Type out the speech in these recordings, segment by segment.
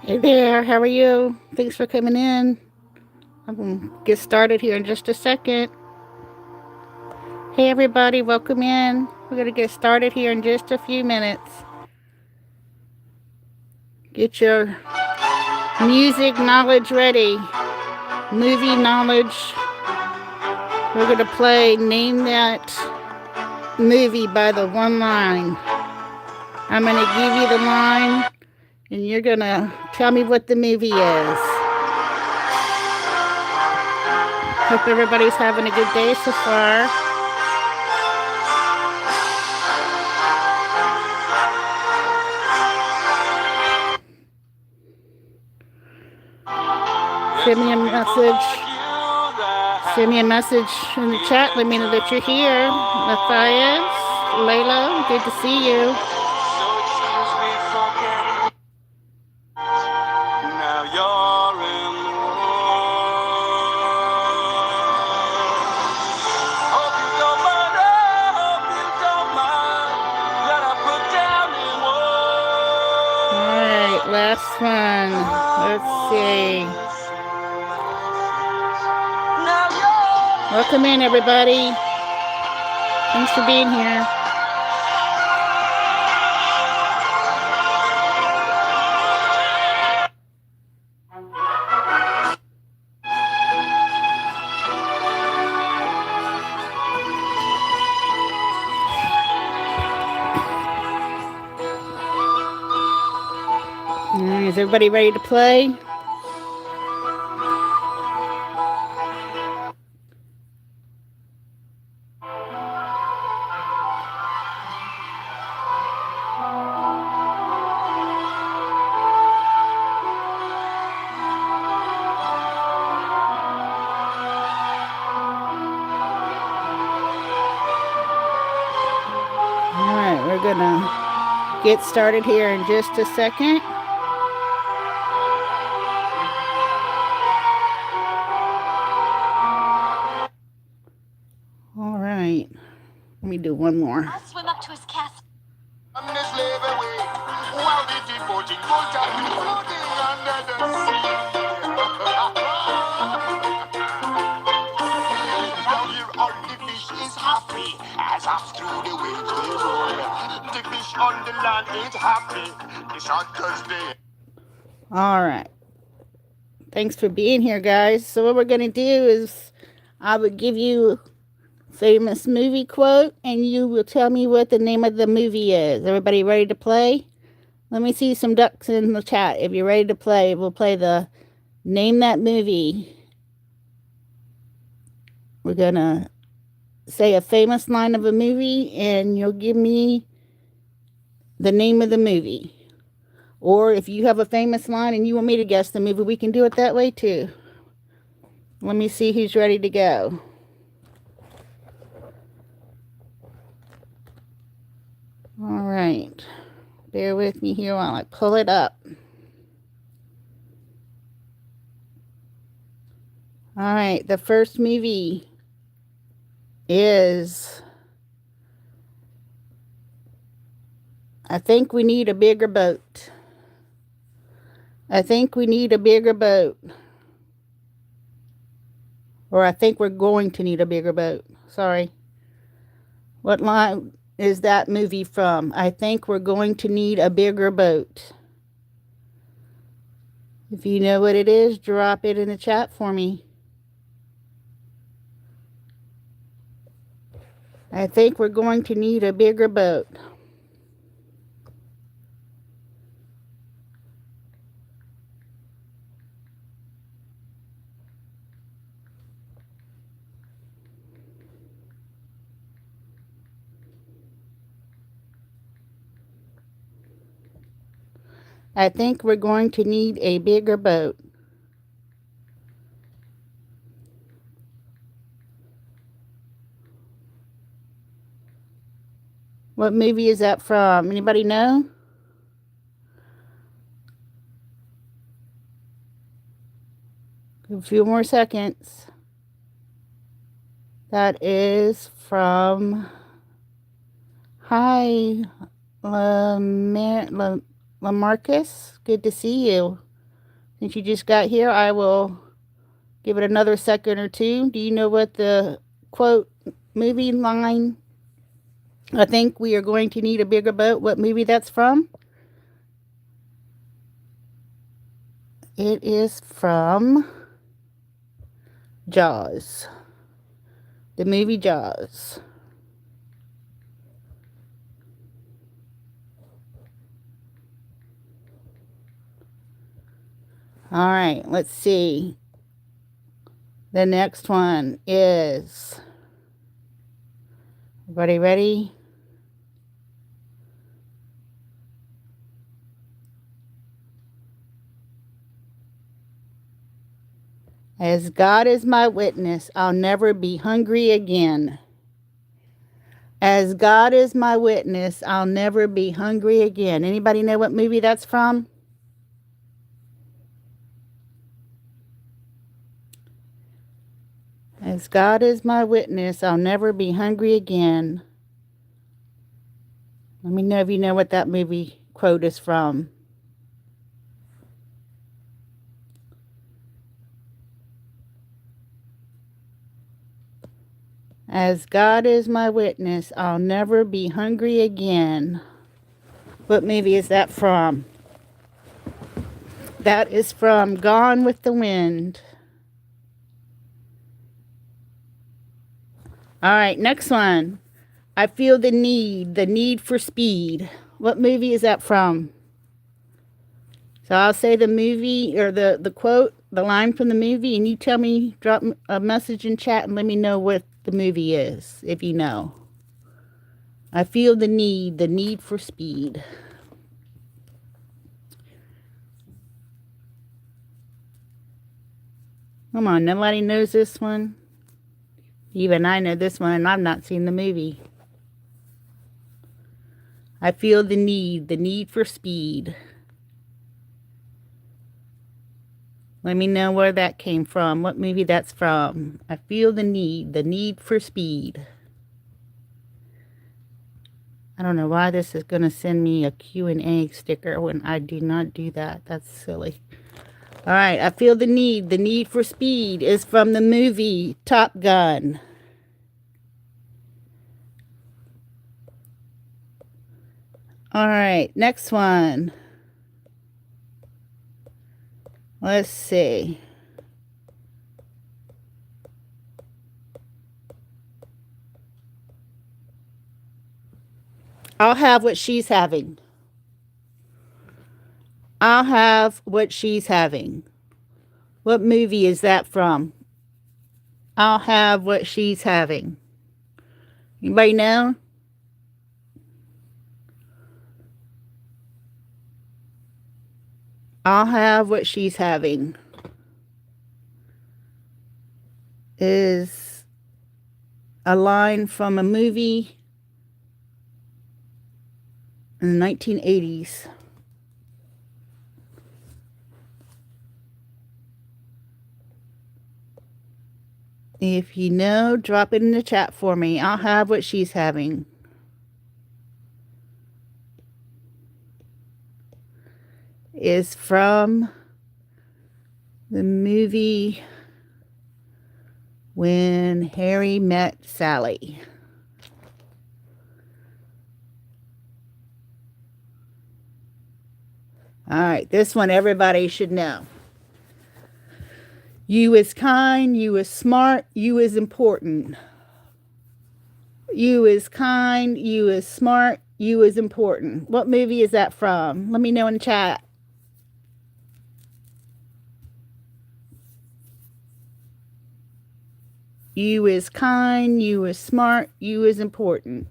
Hey there, how are you? Thanks for coming in. I'm going to get started here in just a second. Hey everybody, welcome in. We're going to get started here in just a few minutes. Get your music knowledge ready. Movie knowledge. We're going to play Name That Movie by the one line. I'm going to give you the line and you're going to tell me what the movie is. Hope everybody's having a good day so far. Send me a message. Send me a message in the chat. Let me know that you're here. Matthias, Layla, good to see you. Alright, last one. Let's see. Welcome in, everybody. Thanks for being here. Is everybody ready to play? Alright, we're gonna get started here in just a second. All right. Let me do one more. I'll swim up to his castle. As off through the waves they roll. The fish on the land ain't happy. It's hot 'cause they. All right. Thanks for being here, guys. So what we're gonna do is I would give you a famous movie quote and you will tell me what the name of the movie is. Everybody ready to play? Let me see some ducks in the chat. If you're ready to play, we'll play the Name That Movie. We're gonna say a famous line of a movie and you'll give me the name of the movie. Or if you have a famous line and you want me to guess the movie, we can do it that way too. Let me see who's ready to go. All right. Bear with me here while I pull it up. All right. The first movie is I Think We Need a Bigger Boat. I think we need a bigger boat. Or I think we're going to need a bigger boat. Sorry. What line is that movie from? I think we're going to need a bigger boat. If you know what it is, drop it in the chat for me. I think we're going to need a bigger boat. I think we're going to need a bigger boat. What movie is that from? Anybody know? A few more seconds. That is from Hi, LaMarcus. Good to see you. Since you just got here, I will give it another second or two. Do you know what the quote movie line? I think we are going to need a bigger boat. What movie that's from? It is from Jaws. The movie Jaws. All right, let's see. The next one is, everybody ready? As God is my witness, I'll never be hungry again. As God is my witness, I'll never be hungry again. Anybody know what movie that's from? As God is my witness, I'll never be hungry again. Let me know if you know what that movie quote is from. As God is my witness, I'll never be hungry again. What movie is that from? That is from Gone with the Wind. All right, next one. I feel the need for speed. What movie is that from? So I'll say the movie or the quote, the line from the movie, and you tell me, drop a message in chat and let me know what the movie is, if you know. I feel the need for speed. Come on, nobody knows this one? Even I know this one, and I've not seen the movie. I feel the need for speed. Let me know where that came from, what movie that's from. I feel the need for speed. I don't know why this is going to send me a Q&A sticker when I do not do that. That's silly. All right, I feel the need for speed is from the movie Top Gun. All right, next one. Let's see. I'll have what she's having. I'll have what she's having. What movie is that from? I'll have what she's having. Anybody know? I'll have what she's having is a line from a movie in the 1980s. If you know, drop it in the chat for me. I'll have what she's having. Is from the movie When Harry Met Sally. All right, this one everybody should know. You is kind, you is smart, you is important. You is kind, you is smart, you is important. What movie is that from? Let me know in the chat. You is kind, you is smart, you is important.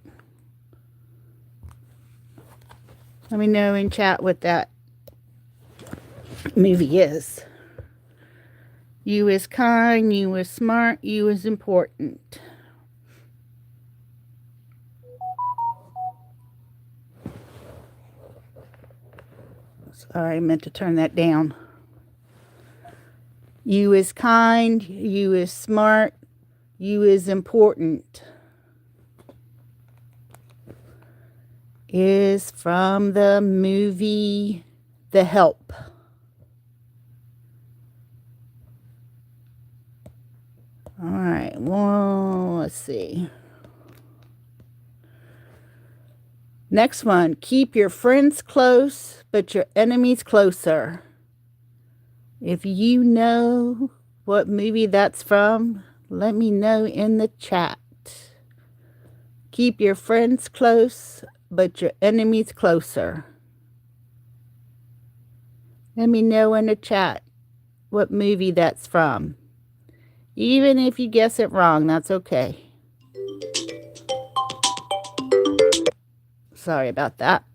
Let me know in chat what that movie is. You is kind, you is smart, you is important. Sorry, I meant to turn that down. You is kind, you is smart, you is important. Is from the movie The Help. All right. Well, let's see. Next one. Keep your friends close, but your enemies closer. If you know what movie that's from, let me know in the chat. Keep your friends close, but your enemies closer. Let me know in the chat what movie that's from. Even if you guess it wrong, that's okay. Sorry about that.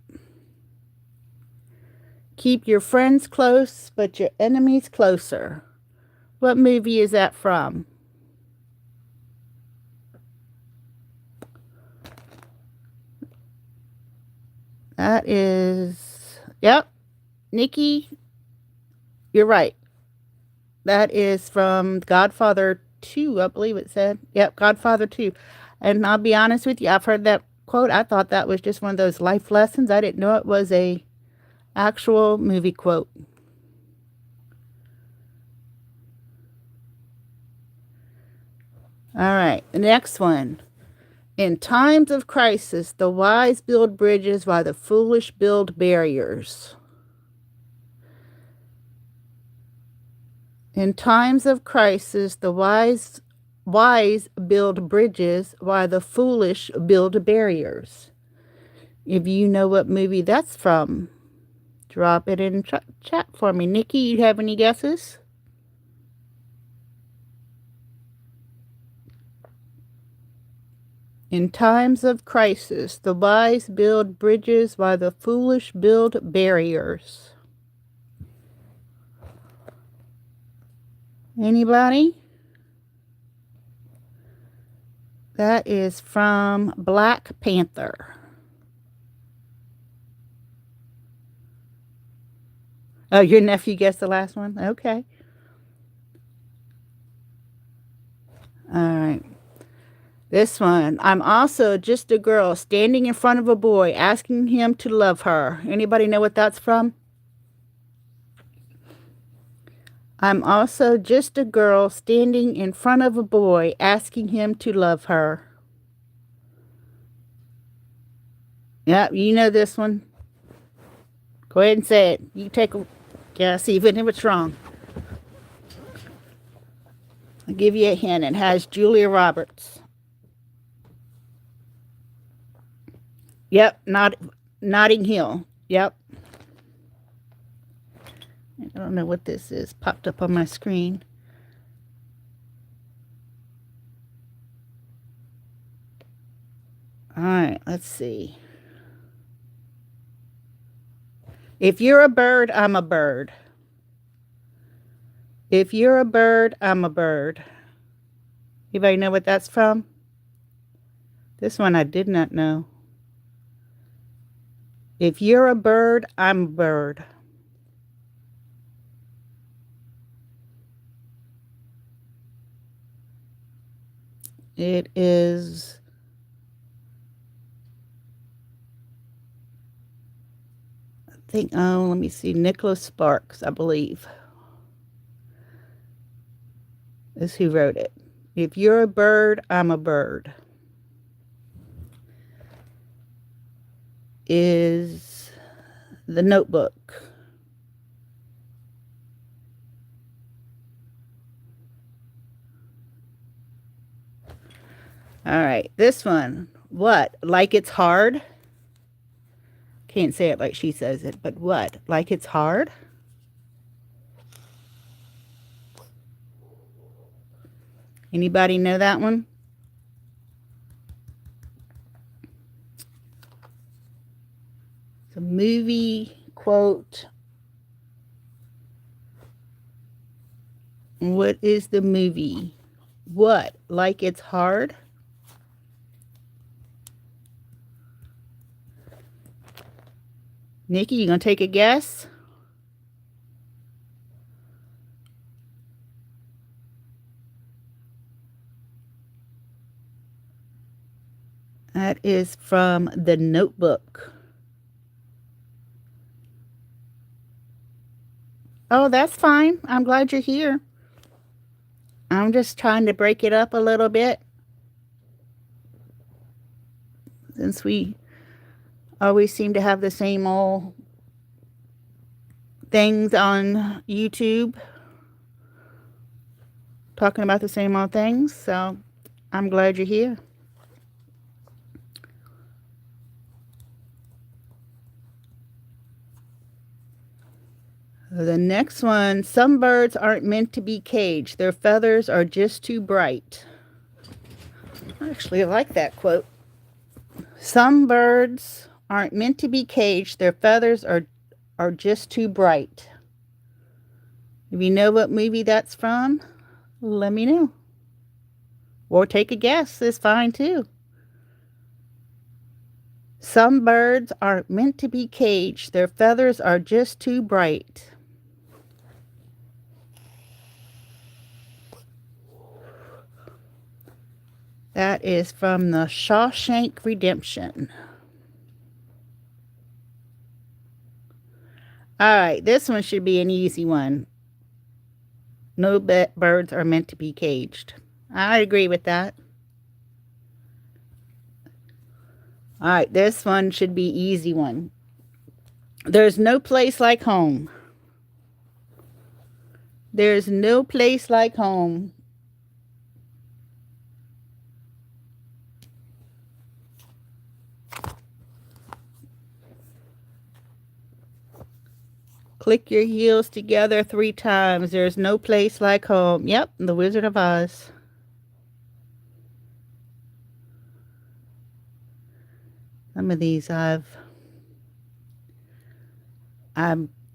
Keep your friends close, but your enemies closer. What movie is that from? That is, yep, Nikki, you're right. That is from Godfather 2, I believe it said. Yep, Godfather 2. And I'll be honest with you, I've heard that quote. I thought that was just one of those life lessons. I didn't know it was a actual movie quote. All right, the next one. In times of crisis, the wise build bridges while the foolish build barriers. In times of crisis, the wise build bridges while the foolish build barriers. If you know what movie that's from, drop it in chat for me. Nikki, you have any guesses? In times of crisis, the wise build bridges while the foolish build barriers. Anybody? That is from Black Panther. Oh, your nephew guessed the last one? Okay. All right. This one. I'm also just a girl standing in front of a boy asking him to love her. Anybody know what that's from? I'm also just a girl standing in front of a boy asking him to love her. Yep, you know this one. Go ahead and say it. You take a guess, even if it's wrong. I'll give you a hint. It has Julia Roberts. Yep, Notting Hill. Yep. I don't know what this is. Popped up on my screen. All right, let's see. If you're a bird, I'm a bird. If you're a bird, I'm a bird. Anybody know what that's from? This one I did not know. If you're a bird, I'm a bird. It is let me see, Nicholas Sparks, I believe, is who wrote it. If you're a bird, I'm a bird. Is The Notebook. All right, this one. What? Like it's hard? Can't say it like she says it, but what? Like it's hard? Anybody know that one? It's a movie quote. What is the movie? What? Like it's hard? Nikki, you gonna take a guess? That is from The Notebook. Oh, that's fine. I'm glad you're here. All I'm just trying to break it up a little bit, since we always seem to have the same old things on YouTube, talking about the same old things. So I'm glad you're here. The next one, some birds aren't meant to be caged. Their feathers are just too bright. Actually, I like that quote. Some birds aren't meant to be caged. Their feathers are just too bright. If you know what movie that's from, let me know. Or take a guess. It's fine too. Some birds aren't meant to be caged. Their feathers are just too bright. That is from the Shawshank Redemption. All right, this one should be an easy one. No birds are meant to be caged. I agree with that. All right, this one should be easy one. There's no place like home. There's no place like home. Click your heels together 3 times. There's no place like home. Yep, The Wizard of Oz. Some of these I've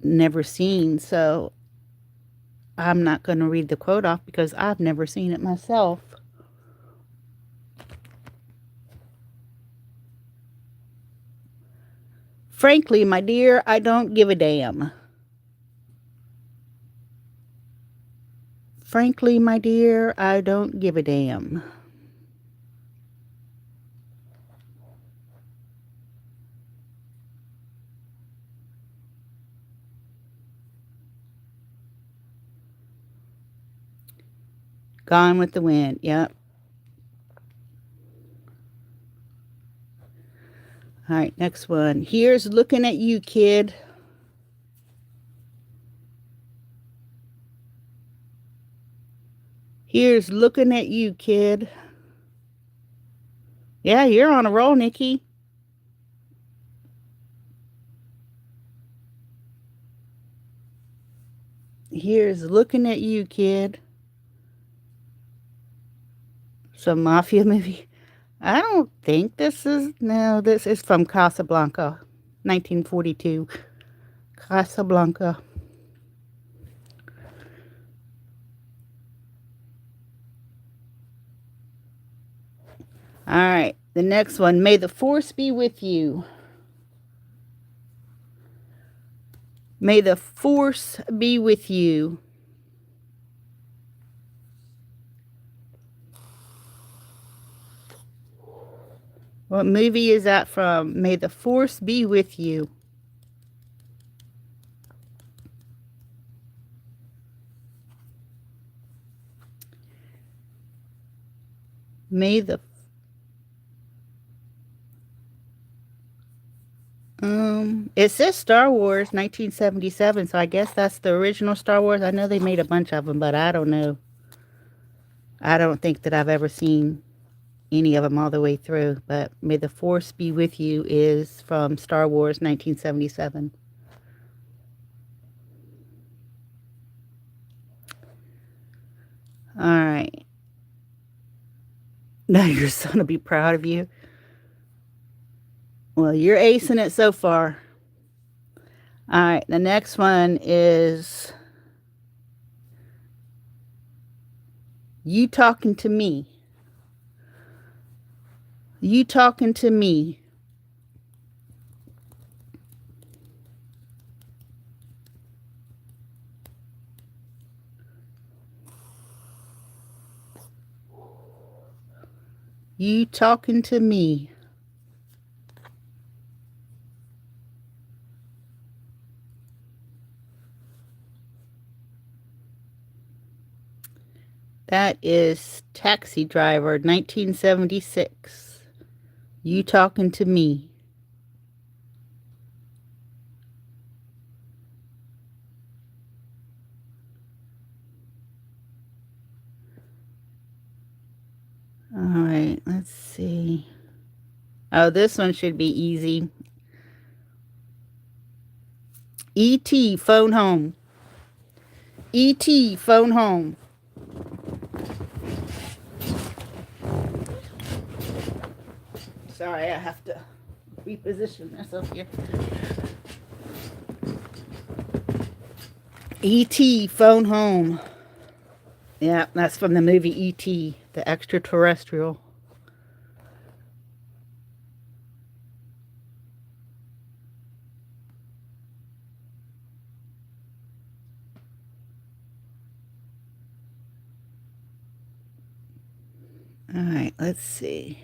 never seen, so I'm not going to read the quote off because I've never seen it myself. Frankly, my dear, I don't give a damn. Frankly, my dear, I don't give a damn. Gone with the Wind, yep. All right, next one. Here's looking at you, kid. Here's looking at you, kid. Yeah, you're on a roll, Nikki. Here's looking at you, kid. Some mafia movie. I don't think this is... No, this is from Casablanca, 1942. Casablanca. All right, the next one. May the force be with you. May the force be with you. What movie is that from? May the force be with you. May the... It says Star Wars 1977, so I guess that's the original Star Wars. I know they made a bunch of them, but I don't know. I don't think that I've ever seen any of them all the way through, but May the Force Be With You is from Star Wars 1977. All right. Now your son will be proud of you. Well, you're acing it so far. All right, the next one is you talking to me. You talking to me. You talking to me. That is Taxi Driver, 1976. You Talking to Me. All right, let's see. Oh, this one should be easy. E.T. Phone Home. E.T. Phone Home. Sorry, I have to reposition myself here. E.T. Phone Home. Yeah, that's from the movie E.T., the extraterrestrial. All right, let's see.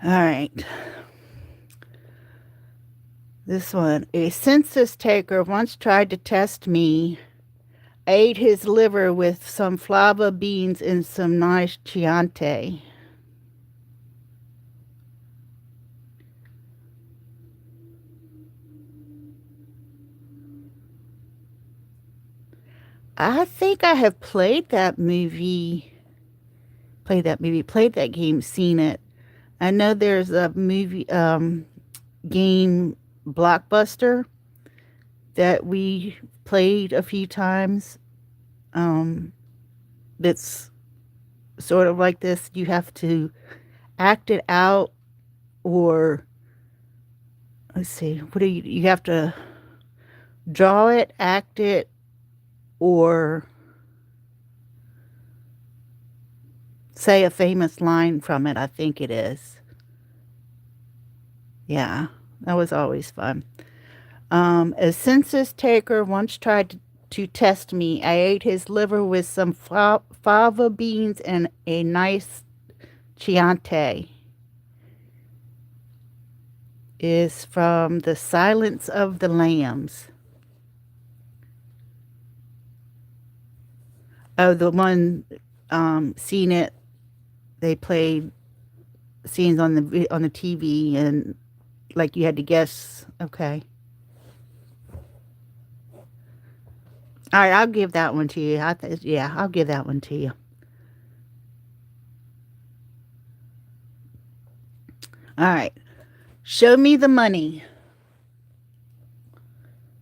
All right. This one. A census taker once tried to test me. Ate his liver with some flava beans and some nice Chianti. I think I have played that game, seen it. I know there's a movie game Blockbuster that we played a few times. That's sort of like this. You have to act it out, or let's see, what do you have to draw it, act it, or say a famous line from it. I think it is. Yeah, that was always fun. A census taker once tried to test me. I ate his liver with some fava beans and a nice Chianti. Is from The Silence of the Lambs. Oh, the one seen it. They played scenes on the TV, and like you had to guess. Okay. All right, I'll give that one to you. Yeah, I'll give that one to you. All right. Show me the money.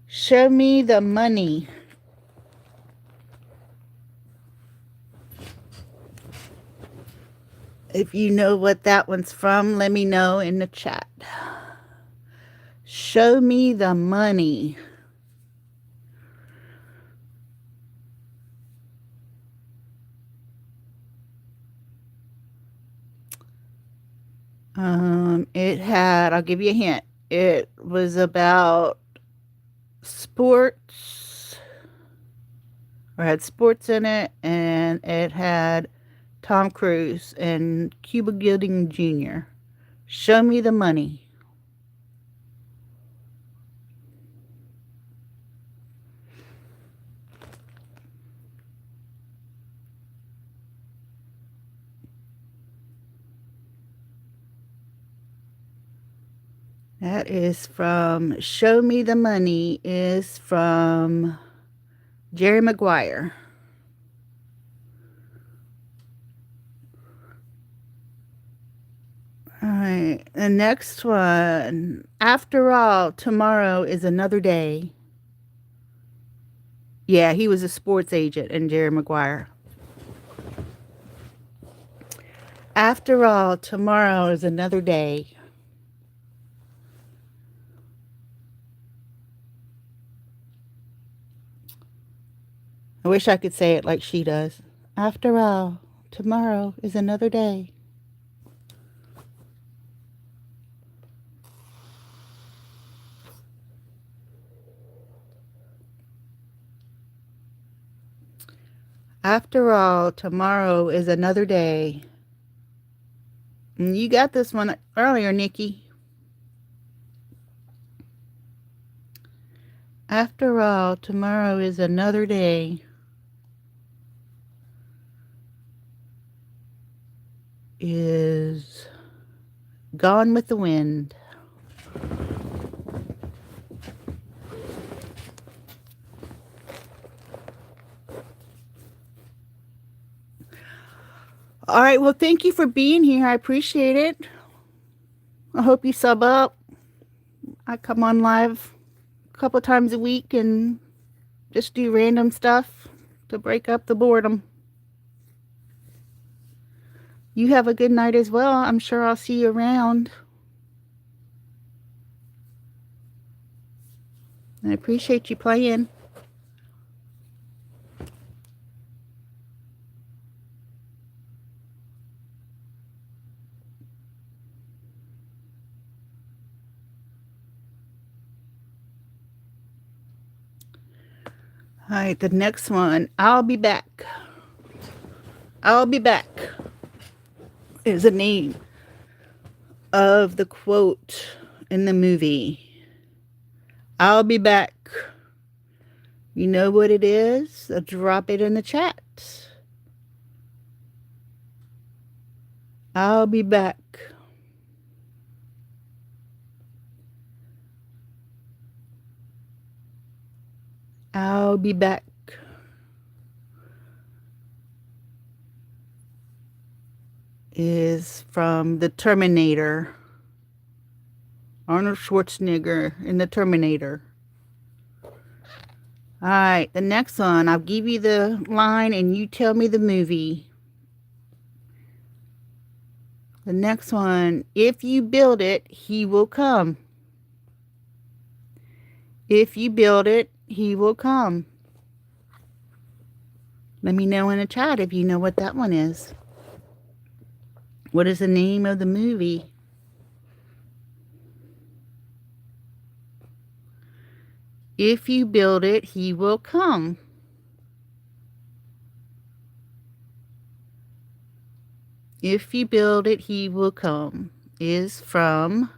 Show me the money. If you know what that one's from, let me know in the chat. Show me the money. I'll give you a hint. It was about sports, or had sports in it, and it had Tom Cruise and Cuba Gooding Jr. Show me the money. That is from Show Me the Money is from Jerry Maguire. All right, the next one. After all, tomorrow is another day. Yeah, he was a sports agent in Jerry Maguire. After all, tomorrow is another day. I wish I could say it like she does. After all, tomorrow is another day. After all, tomorrow is another day. And you got this one earlier, Nikki. After all, tomorrow is another day. Is Gone with the Wind. All right, well, thank you for being here. I appreciate it. I hope you sub up. I come on live a couple times a week and just do random stuff to break up the boredom. You have a good night as well. I'm sure I'll see you around. I appreciate you playing. All right, the next one, I'll Be Back. I'll Be Back is the name of the quote in the movie. I'll be back. You know what it is? Drop it in the chat. I'll be back. I'll be back. Is from the Terminator. Arnold Schwarzenegger in the Terminator. All right, the next one. I'll give you the line and you tell me the movie. The next one. If you build it, he will come. If you build it, he will come. Let me know in the chat if you know what that one is. What is the name of the movie? If you build it, he will come. If you build it, he will come. Is from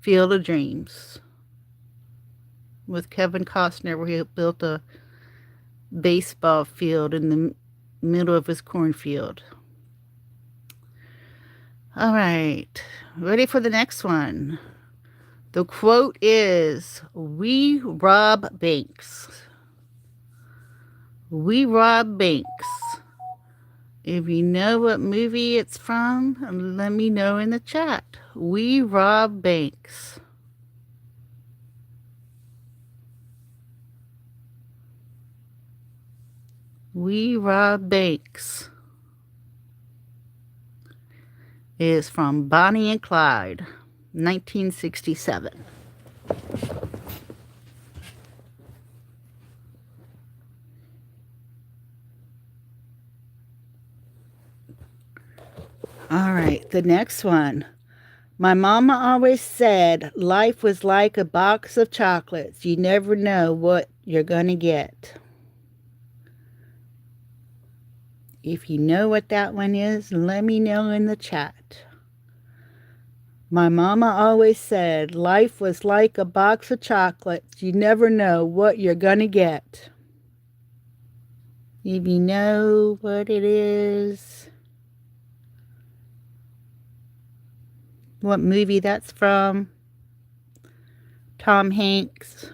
Field of Dreams. With Kevin Costner, where he built a baseball field in the middle of his cornfield. All right, ready for the next one. The quote is, we rob banks. We rob banks. If you know what movie it's from, let me know in the chat. We rob banks. We rob banks. Is from Bonnie and Clyde, 1967. All right, the next one. My mama always said life was like a box of chocolates. You never know what you're going to get. If you know what that one is, let me know in the chat. My mama always said life was like a box of chocolates. You never know what you're going to get. If you know what it is, what movie that's from, Tom Hanks.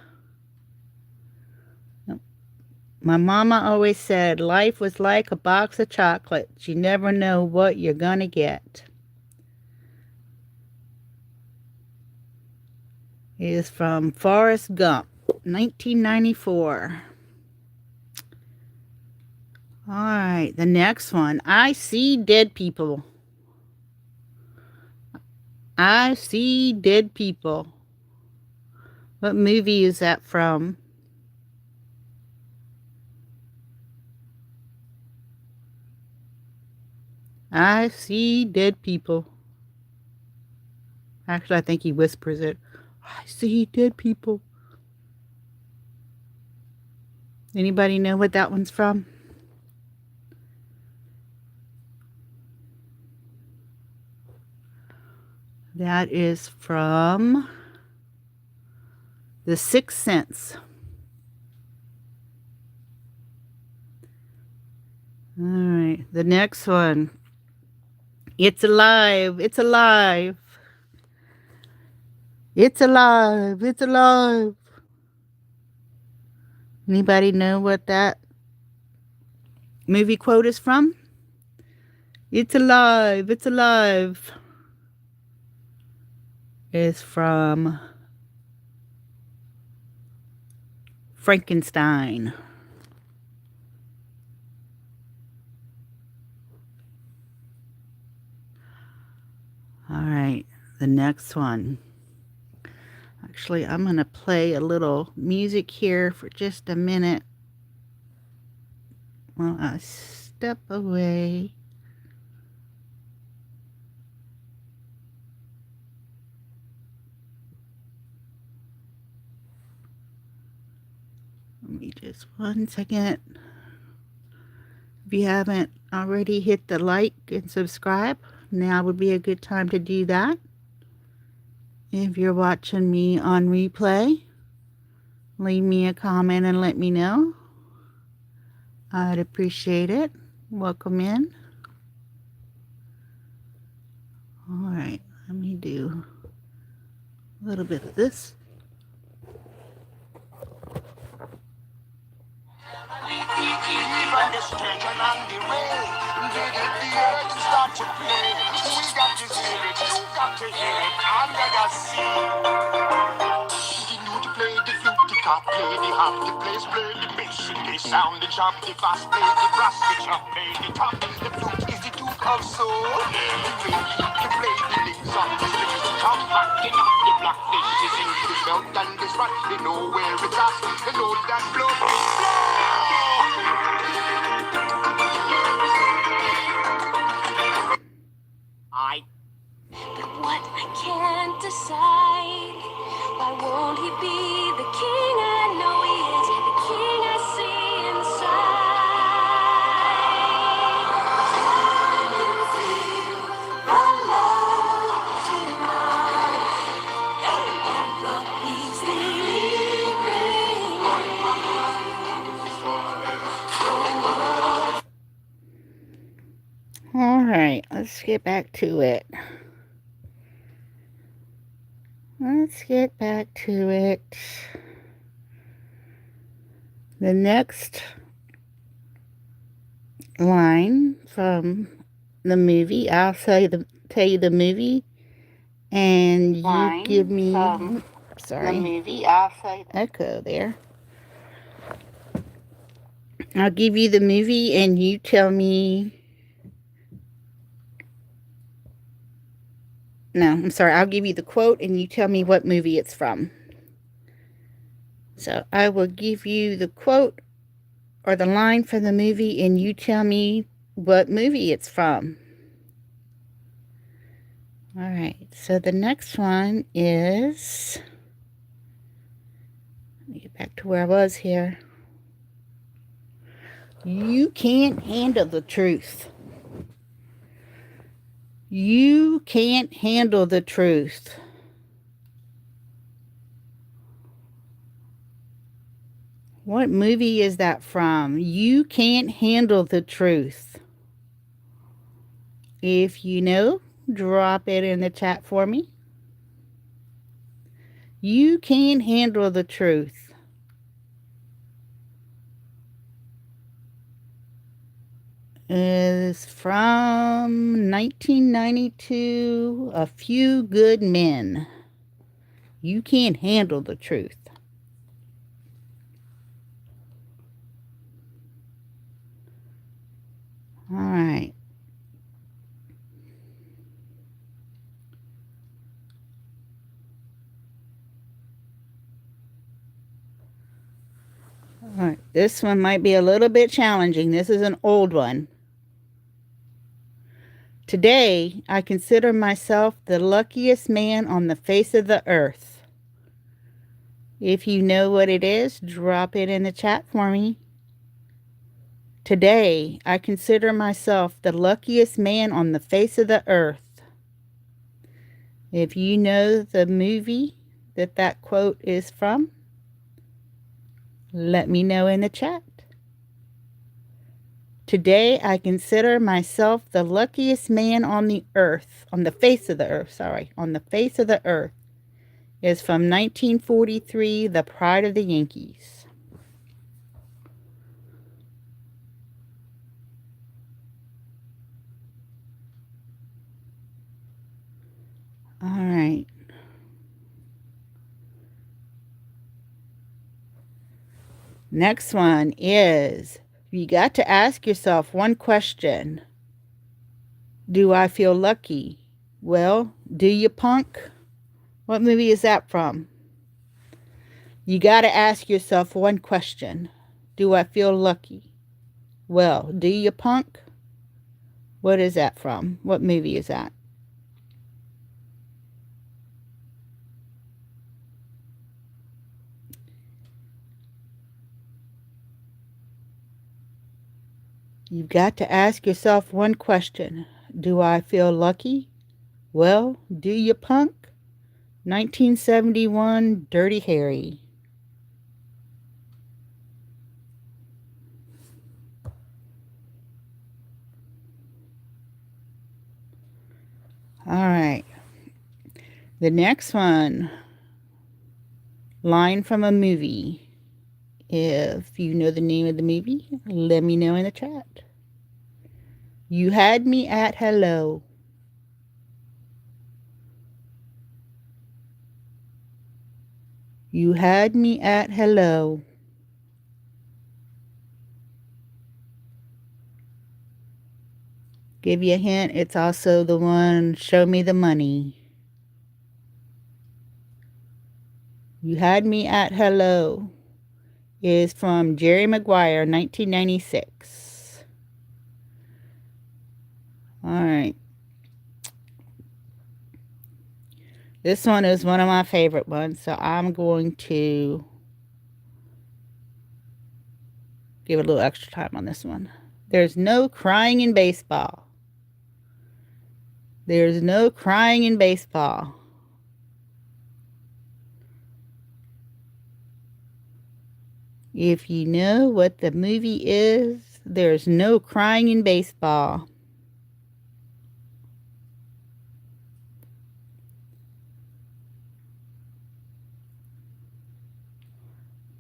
My mama always said life was like a box of chocolates. You never know what you're going to get. It is from Forrest Gump, 1994. All right, the next one. I see dead people. I see dead people. What movie is that from? I see dead people. Actually, I think he whispers it. I see dead people. Anybody know what that one's from? That is from The Sixth Sense. All right, the next one. It's alive. It's alive. It's alive. It's alive. Anybody know what that movie quote is from? It's alive. It's alive. Is from Frankenstein. All right, the next one. Actually, I'm going to play a little music here for just a minute while I step away. Let me just 1 second. If you haven't already hit the like and subscribe, now would be a good time to do that. If you're watching me on replay, leave me a comment and let me know. I'd appreciate it. Welcome in. All right, let me do a little bit of this. Even the stage and the rain, they get the earth to start to play. We got to hear it, you got to hear it, under the sea. The new to play the flute, the cop play the harp, the place play the bass, the sound, the chop, the bass play the brass, the chop play the top. The flute is the duke of soul. The flute to play the links on the strings, the top back, the knock, the black, the sing, the belt and the spot. They know where it's at, they know that blood is blood. But what I can't decide, why won't he be the king I know he is, the king I see inside? Can you feel the love tonight? And the peace they All right, let's get back to it. Let's get back to it. The next line from the movie, I'll tell you the movie, and you give me. Sorry, the movie. I'll say echo there. I'll give you the movie, and you tell me. No, I'm sorry. I'll give you the quote, and you tell me what movie it's from. So I will give you the quote or the line from the movie, and you tell me what movie it's from. All right. So the next one is. Let me get back to where I was here. You can't handle the truth. You can't handle the truth. What movie is that from? You can't handle the truth. If you know, drop it in the chat for me. You can't handle the truth. Is from 1992, A Few Good Men. You can't handle the truth. All right. All right. This one might be a little bit challenging. This is an old one. Today, I consider myself the luckiest man on the face of the earth. If you know what it is, drop it in the chat for me. Today, I consider myself the luckiest man on the face of the earth. If you know the movie that quote is from, let me know in the chat. Today I consider myself the luckiest man on the earth, on the face of the earth, on the face of the earth, is from 1943, The Pride of the Yankees. All right. Next one is, you got to ask yourself one question. Do I feel lucky? Well, do you, punk? What movie is that from? You got to ask yourself one question. Do I feel lucky? Well, do you, punk? What is that from? What movie is that? You've got to ask yourself one question. Do I feel lucky? Well, do you, punk? 1971, Dirty Harry. All right. The next one, line from a movie. If you know the name of the movie, let me know in the chat. You had me at hello. You had me at hello. Give you a hint, it's also the one, Show Me the Money. You had me at hello is from Jerry Maguire, 1996. All right. This one is one of my favorite ones, so I'm going to give it a little extra time on this one. There's no crying in baseball. There's no crying in baseball. If you know what the movie is, there's no crying in baseball.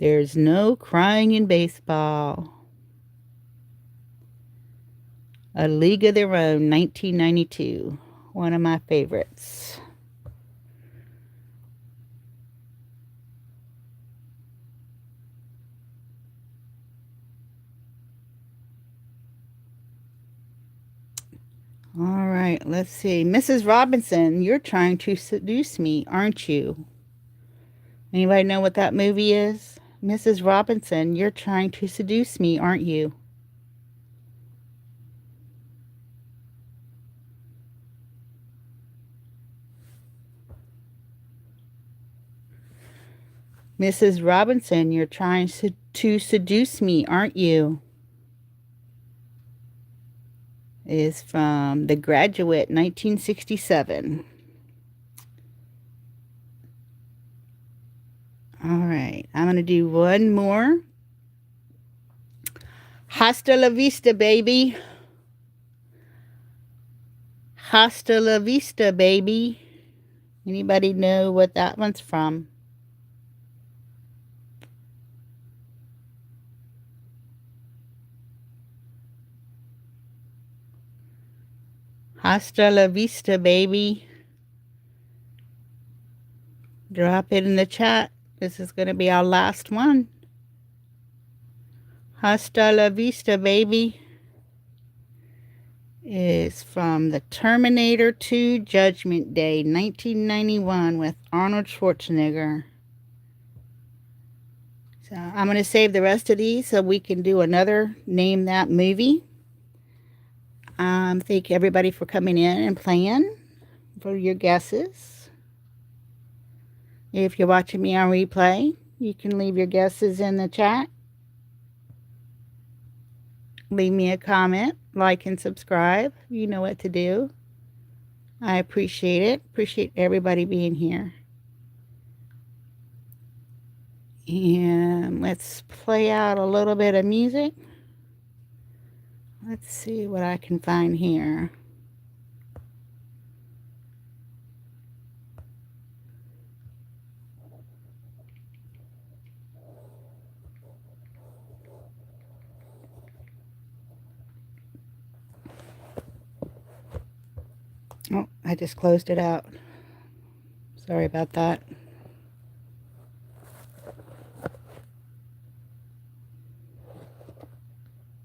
There's no crying in baseball. A League of Their Own, 1992. One of my favorites. All right, let's see. Mrs. Robinson, you're trying to seduce me, aren't you? Anybody know what that movie is? Mrs. Robinson, you're trying to seduce me, aren't you? Mrs. Robinson, you're trying to seduce me, aren't you? Is from The Graduate, 1967. All right, I'm going to do one more. Hasta la vista, baby. Hasta la vista, baby. Anybody know what that one's from? Hasta la vista, baby. Drop it in the chat. This is going to be our last one. Hasta la vista, baby. Is from the Terminator 2 Judgment Day, 1991, with Arnold Schwarzenegger. So I'm going to save the rest of these so we can do another Name That Movie. Thank everybody for coming in and playing for your guesses. If you're watching me on replay, you can leave your guesses in the chat. Leave me a comment, like and subscribe. You know what to do. I appreciate it. Appreciate everybody being here. And let's play out a little bit of music. Let's see what I can find here. Oh, I just closed it out. Sorry about that.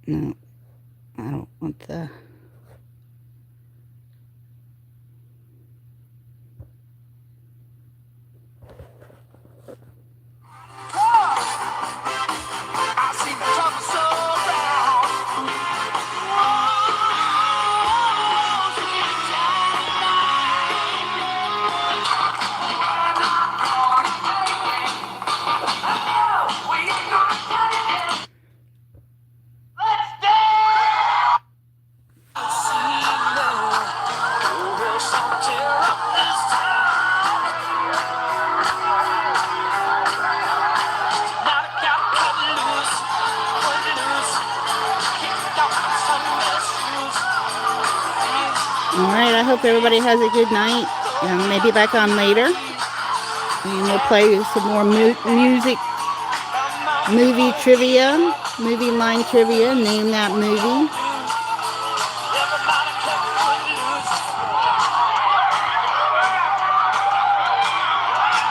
No, I don't want the... I see the trouble so round. Let's dance! We'll song tear up this town. Not a cat cut loose, kicked off some shoes. All right, I hope everybody has a good night. Maybe back on later. And we'll play some more music, movie trivia, movie line trivia. Name that movie.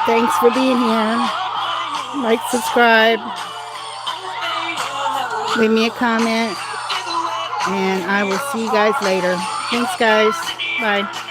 Thanks for being here. Like, subscribe, leave me a comment, and I will see you guys later. Thanks, guys. Bye.